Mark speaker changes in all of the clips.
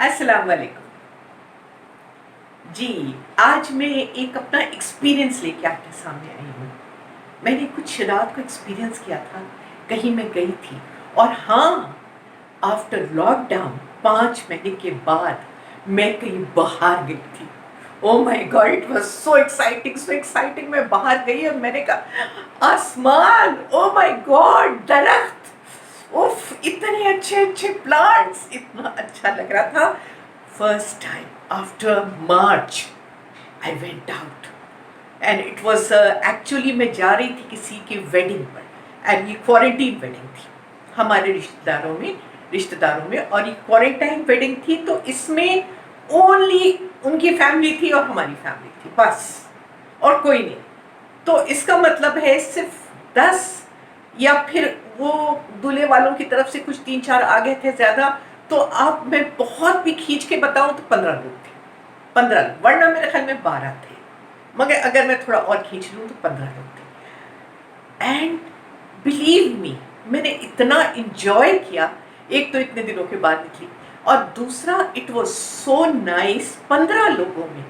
Speaker 1: अस्सलाम वालेकुम जी। आज मैं एक अपना एक्सपीरियंस लेके आपके सामने आई हूँ। मैंने कुछ रात को एक्सपीरियंस किया था, कहीं मैं गई थी और हाँ, आफ्टर लॉकडाउन 5 महीने के बाद मैं कहीं बाहर गई थी। Oh my God, it was so exciting, so exciting. मैं बाहर गई और मैंने कहा आसमान, ओ माय गॉड, दरख्त, उफ, इतने अच्छे अच्छे प्लांट्स, इतना अच्छा लग रहा था। First time after March I went out and it was actually मैं जा रही थी किसी की वेडिंग पर एंड ये क्वारंटीन वेडिंग थी हमारे रिश्तेदारों में और ये क्वारंटाइन वेडिंग थी, तो इसमें ओनली उनकी फैमिली थी और हमारी फैमिली थी, बस, और कोई नहीं। तो इसका मतलब है सिर्फ 10 या फिर वो दूल्हे वालों की तरफ से कुछ 3-4 आ गए थे ज्यादा। तो आप मैं बहुत भी खींच के बताऊं तो 15 लोग थे, 15 लोग, वरना मेरे ख्याल में 12 थे, मगर अगर मैं थोड़ा और खींच लूं तो 15 लोग थे। एंड बिलीव मी, मैंने इतना इंजॉय किया। एक तो इतने दिनों के बाद निकली और दूसरा इट वाज सो नाइस। 15 लोगों में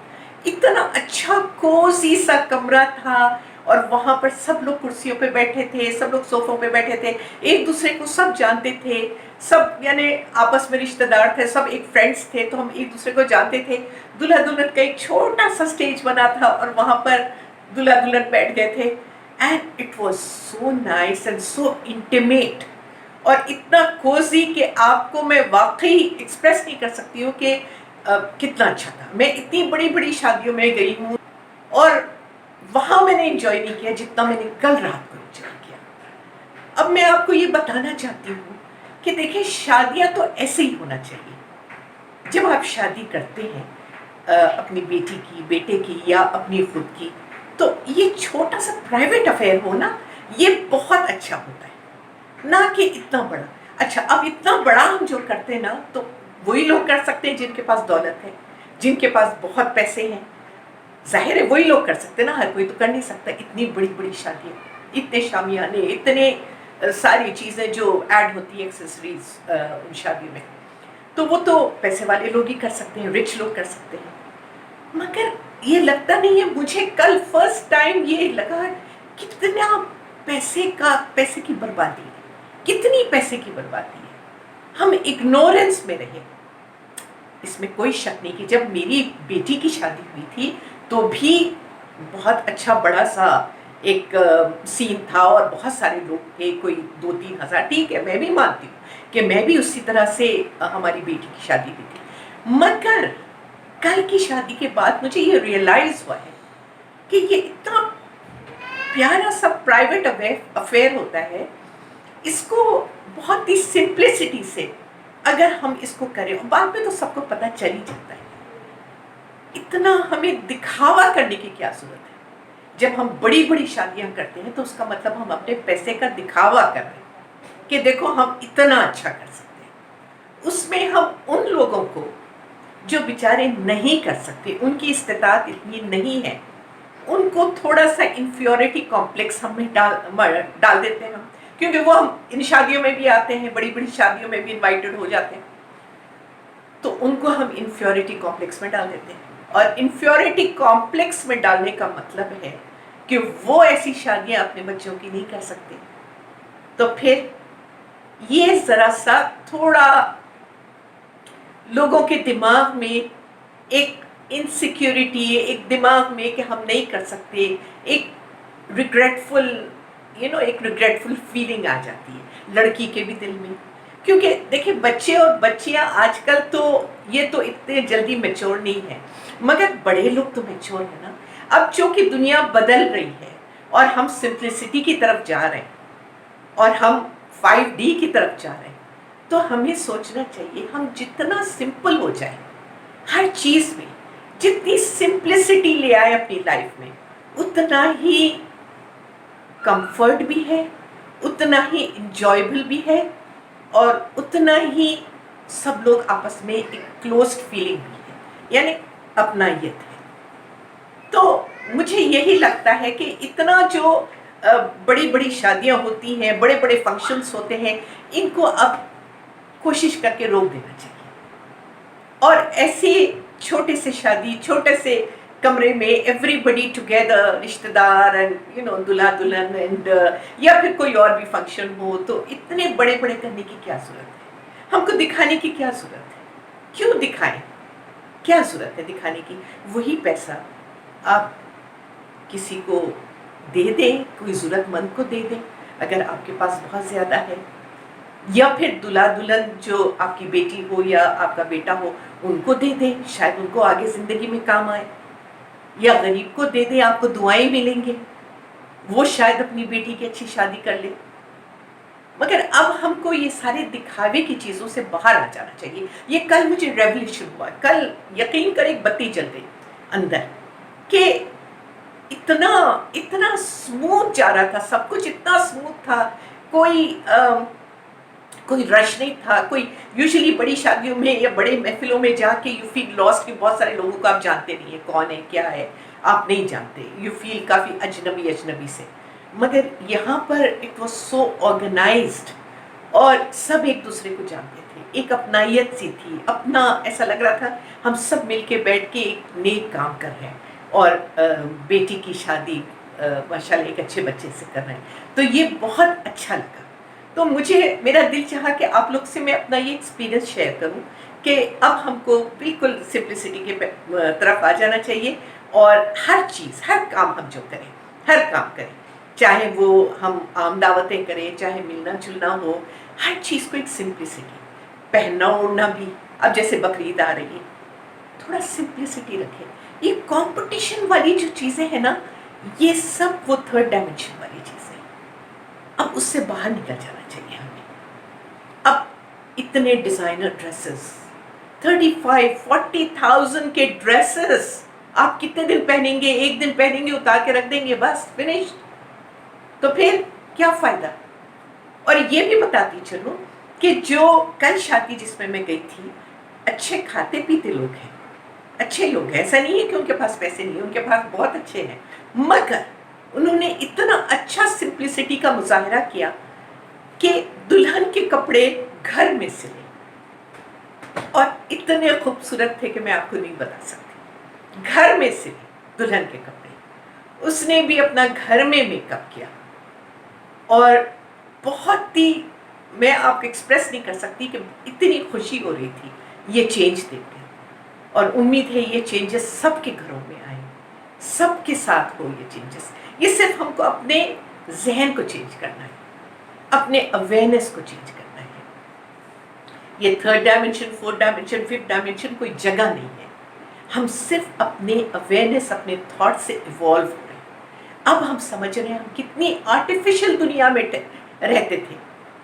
Speaker 1: इतना अच्छा कोजी सा कमरा था और वहां पर सब लोग कुर्सियों पे बैठे थे, सब लोग सोफों पे बैठे थे, एक दूसरे को सब जानते थे, सब यानी आपस में रिश्तेदार थे, सब एक फ्रेंड्स थे, तो हम एक दूसरे को जानते थे। दूल्हा दुल्हन का एक छोटा सा स्टेज बना था और वहां पर दूल्हा दुल्हन बैठ गए थे and it was so nice and so intimate और इतना कोजी कि आपको मैं वाकई एक्सप्रेस नहीं कर सकती हूँ कि कितना अच्छा था। मैं इतनी बड़ी बड़ी शादियों में गई हूँ और वहां मैंने एंजॉय नहीं किया जितना मैंने कल रात को एंजॉय किया। अब मैं आपको ये बताना चाहती हूँ कि देखिए, शादियां तो ऐसे ही होना चाहिए। जब आप शादी करते हैं अपनी बेटी की, बेटे की या अपनी खुद की, तो ये छोटा सा प्राइवेट अफेयर हो ना, ये बहुत अच्छा होता है, ना कि इतना बड़ा। अच्छा, अब इतना बड़ा हम जो करते हैं ना, तो वही लोग कर सकते हैं जिनके पास दौलत है, जिनके पास बहुत पैसे हैं। जाहिर है वही लोग कर सकते हैं ना, हर कोई तो कर नहीं सकता। इतनी बड़ी बड़ी शादियाँ, इतने शामियाने, इतने सारी चीज़ें जो ऐड होती है, एक्सेसरीज उन शादियों में, तो वो तो पैसे वाले लोग ही कर सकते हैं, रिच लोग कर सकते हैं। मगर ये लगता नहीं है मुझे, कल फर्स्ट टाइम ये लगा कितना पैसे की बर्बादी है, कितनी पैसे की बर्बादी है। हम इग्नोरेंस में रहे, इसमें कोई शक नहीं कि जब मेरी बेटी की शादी हुई थी तो भी बहुत अच्छा बड़ा सा एक सीन था और बहुत सारे लोग थे, कोई 2-3 हज़ार। ठीक है, मैं भी मानती हूँ कि मैं भी उसी तरह से हमारी बेटी की शादी हुई थी। मगर कल की शादी के बाद मुझे ये रियलाइज हुआ है कि ये इतना प्यारा सा प्राइवेट अफेयर होता है, इसको बहुत ही सिंप्लिसिटी से अगर हम इसको करें, और बाद में तो सबको पता चल ही जाता है, इतना हमें दिखावा करने की क्या जरूरत है। जब हम बड़ी बड़ी शादियां करते हैं तो उसका मतलब हम अपने पैसे का दिखावा कर रहे हैं कि देखो हम इतना अच्छा कर सकते हैं। उसमें हम उन लोगों को जो बेचारे नहीं कर सकते, उनकी इस्तेताअत इतनी नहीं है, उनको थोड़ा सा इंफियोरिटी कॉम्प्लेक्स हमें डाल देते हैं हम, क्योंकि वो हम इन शादियों में भी आते हैं, बड़ी बड़ी शादियों में भी इनवाइटेड हो जाते हैं, तो उनको हम इंफियोरिटी कॉम्प्लेक्स में डाल देते हैं। और इंफियोरिटी कॉम्प्लेक्स में डालने का मतलब है कि वो ऐसी शादियां अपने बच्चों की नहीं कर सकते। तो फिर ये जरा सा थोड़ा लोगों के दिमाग में एक इनसिक्योरिटी है, एक दिमाग में कि हम नहीं कर सकते, एक रिग्रेटफुल एक रिग्रेटफुल फीलिंग आ जाती है लड़की के भी दिल में। क्योंकि देखिए, बच्चे और बच्चियां आजकल तो ये तो इतने जल्दी मैच्योर नहीं है, मगर बड़े लोग तो मैच्योर है ना। अब चूंकि दुनिया बदल रही है और हम सिंप्लिसिटी की तरफ जा रहे हैं और हम 5D की तरफ जा रहे हैं, तो हमें सोचना चाहिए हम जितना सिंपल हो जाए हर चीज में, जितनी सिंप्लिसिटी ले आए अपनी लाइफ में, उतना ही कंफर्ट भी है, उतना ही इंजॉयबल भी है और उतना ही सब लोग आपस में एक क्लोज्ड फीलिंग भी है, यानी अपनायत है। तो मुझे यही लगता है कि इतना जो बड़ी बड़ी शादियां होती हैं, बड़े बड़े फंक्शंस होते हैं, इनको अब कोशिश करके रोक देना चाहिए। اور ایسی چھوٹے سے شادی، چھوٹے سے کمرے میں ایوری بڈی ٹوگیدر، رشتہ دار اینڈ دلہا دلہن اینڈ یا پھر کوئی اور بھی فنکشن ہو، تو اتنے بڑے بڑے کرنے کی کیا ضرورت ہے؟ ہم کو دکھانے کی کیا ضرورت ہے؟ کیوں دکھائیں؟ کیا ضرورت ہے دکھانے کی؟ وہی پیسہ آپ کسی کو دے دیں، کوئی ضرورت مند کو دے دیں اگر آپ کے پاس بہت زیادہ ہے، یا پھر دلہا دلہن جو آپ کی بیٹی ہو یا آپ کا بیٹا ہو ان کو دے دیں، شاید ان کو آگے زندگی میں کام آئے، یا غریب کو دے دیں، آپ کو دعائیں ملیں گے، وہ شاید اپنی بیٹی کی اچھی شادی کر لے۔ مگر اب ہم کو یہ سارے دکھاوے کی چیزوں سے باہر آ جانا چاہیے۔ یہ کل مجھے ریولیوشن ہوا، کل یقین کر ایک بتی جل گئی اندر، کہ اتنا اتنا اسموتھ جا رہا تھا سب کچھ، اتنا اسموتھ تھا، کوئی رش نہیں تھا، کوئی یوزلی بڑی شادیوں میں یا بڑے محفلوں میں جا کے یو فیل لاسٹ، کہ بہت سارے لوگوں کو آپ جانتے نہیں ہیں کون ہے کیا ہے، آپ نہیں جانتے، یو فیل کافی اجنبی سے۔ مگر یہاں پر اٹ واز سو آرگنائزڈ، اور سب ایک دوسرے کو جانتے تھے، ایک اپنائیت سی تھی، اپنا ایسا لگ رہا تھا ہم سب مل کے بیٹھ کے ایک نیک کام کر رہے ہیں، اور بیٹی کی شادی ماشاءاللہ ایک اچھے بچے سے کر رہے ہیں، تو یہ بہت اچھا لگا۔ تو مجھے میرا دل چاہا کہ آپ لوگ سے میں اپنا یہ ایکسپیرینس شیئر کروں کہ اب ہم کو بالکل سمپلسٹی کے طرف آ جانا چاہیے، اور ہر چیز، ہر کام ہم جو کریں، ہر کام کریں، چاہے وہ ہم عام دعوتیں کریں، چاہے ملنا جلنا ہو، ہر چیز کو ایک سمپلسٹی، پہننا اوڑھنا بھی، اب جیسے بقرعید آ رہی ہے، تھوڑا سمپلسٹی رکھیں۔ یہ کمپٹیشن والی جو چیزیں ہیں نا، یہ سب وہ تھرڈ ڈائمینشن والی چیزیں، اب اس سے باہر نکل جانا چاہیے ہمیں۔ اب اتنے ڈیزائنر ڈریسز، 35-40,000 کے ڈریسز آپ کتنے دن پہنیں گے؟ ایک دن پہنیں گے، اتار کے رکھ دیں گے، بس فنش۔ تو پھر کیا فائدہ؟ اور یہ بھی بتاتی چلوں کہ جو کل شادی جس میں میں گئی تھی، اچھے کھاتے پیتے لوگ ہیں، اچھے لوگ ہیں، ایسا نہیں ہے کہ ان کے پاس پیسے نہیں ہیں، ان کے پاس بہت اچھے ہیں، مگر انہوں نے اتنا اچھا سمپلسٹی کا مظاہرہ کیا کہ دلہن کے کپڑے گھر میں سلے، اور اتنے خوبصورت تھے کہ میں آپ کو نہیں بتا سکتی، گھر میں سلے دلہن کے کپڑے، اس نے بھی اپنا گھر میں میک اپ کیا، اور بہت ہی، میں آپ کو ایکسپریس نہیں کر سکتی کہ اتنی خوشی ہو رہی تھی یہ چینج دیکھ کے، اور امید ہے یہ چینجز سب کے گھروں میں آئیں، سب کے ساتھ ہو یہ چینجز۔ یہ صرف ہم کو اپنے ذہن کو چینج کرنا ہے، اپنے اویئرنیس کو چینج کرنا ہے۔ یہ third dimension, fourth dimension, fifth dimension کوئی جگہ نہیں ہے، ہم صرف اپنے اویئرنیس، اپنے تھاٹ سے ایوالو ہو رہے ہیں۔ اب ہم سمجھ رہے ہیں ہم کتنی آرٹیفیشل دنیا میں رہتے تھے،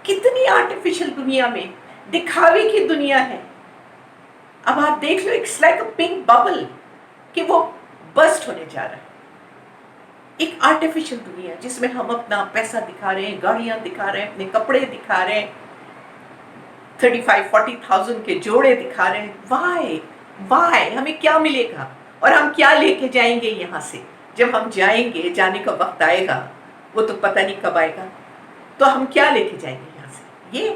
Speaker 1: کتنی آرٹیفیشل دنیا میں، دکھاوے کی دنیا ہے۔ اب آپ دیکھ لو، it's like a pink bubble کہ وہ برسٹ ہونے جا رہا ہے، ایک آرٹیفیشل دنیا جس میں ہم اپنا پیسہ دکھا رہے ہیں، گاڑیاں دکھا رہے ہیں، اپنے کپڑے دکھا رہے ہیں، 35-40,000 کے جوڑے دکھا رہے ہیں۔ وائے ہمیں کیا ملے گا، اور ہم کیا لے کے جائیں گے یہاں سے؟ جب ہم جائیں گے، جانے کا وقت آئے گا، وہ تو پتہ نہیں کب آئے گا، تو ہم کیا لے کے جائیں گے یہاں سے؟ یہ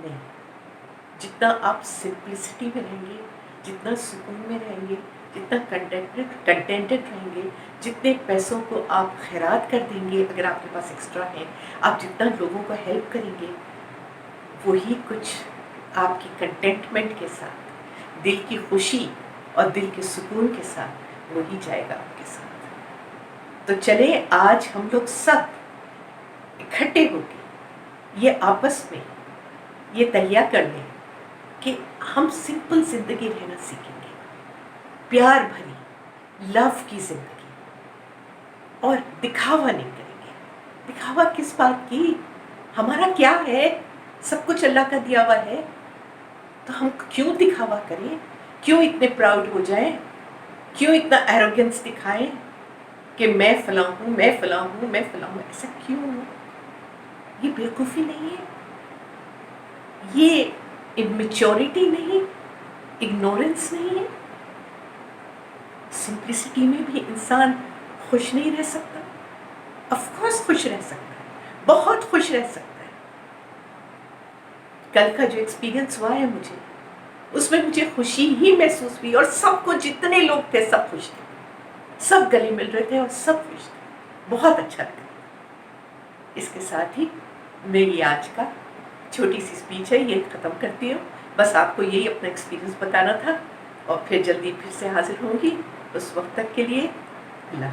Speaker 1: نہیں۔ جتنا آپ سمپلسٹی میں رہیں گے، جتنا سکون میں رہیں گے، جتنا کنٹینٹڈ رہیں گے، جتنے پیسوں کو آپ خیرات کر دیں گے، اگر آپ کے پاس ایکسٹرا ہے، آپ جتنا لوگوں کو ہیلپ کریں گے، وہی کچھ آپ کی کنٹینٹمنٹ کے ساتھ، دل کی خوشی اور دل کے سکون کے ساتھ وہی جائے گا آپ کے ساتھ۔ تو چلیں آج ہم لوگ سب اکٹھے ہو کے یہ آپس میں یہ تہیہ کر لیں کہ ہم سمپل زندگی رہنا سیکھیں گے، پیار بھری لو کی زندگی، اور دکھاوا نہیں کریں گے۔ دکھاوا کس بات کی؟ ہمارا کیا ہے؟ سب کچھ اللہ کا دیا ہوا ہے، تو ہم کیوں دکھاوا کریں؟ کیوں اتنے پراؤڈ ہو جائیں؟ کیوں اتنا ایروگنس دکھائیں کہ میں فلاں ہوں، میں فلاں ہوں، میں فلاں ہوں؟ ایسا کیوں؟ یہ بیوقوفی نہیں ہے؟ یہ اممیچورٹی نہیں، اگنورنس نہیں ہے؟ سمپلسٹی میں بھی انسان خوش نہیں رہ سکتا؟ آف کورس خوش رہ سکتا ہے، بہت خوش رہ سکتا ہے۔ کل کا جو ایکسپیرینس ہوا ہے مجھے، उसमें मुझे खुशी ही महसूस हुई और सबको, जितने लोग थे सब खुश थे, सब गले मिल रहे थे और सब खुश थे, बहुत अच्छा लगा। इसके साथ ही मेरी आज का छोटी सी स्पीच है ये ख़त्म करती हूँ। बस आपको यही अपना एक्सपीरियंस बताना था और फिर जल्दी फिर से हाजिर होंगी। उस वक्त तक के लिए अल्लाह।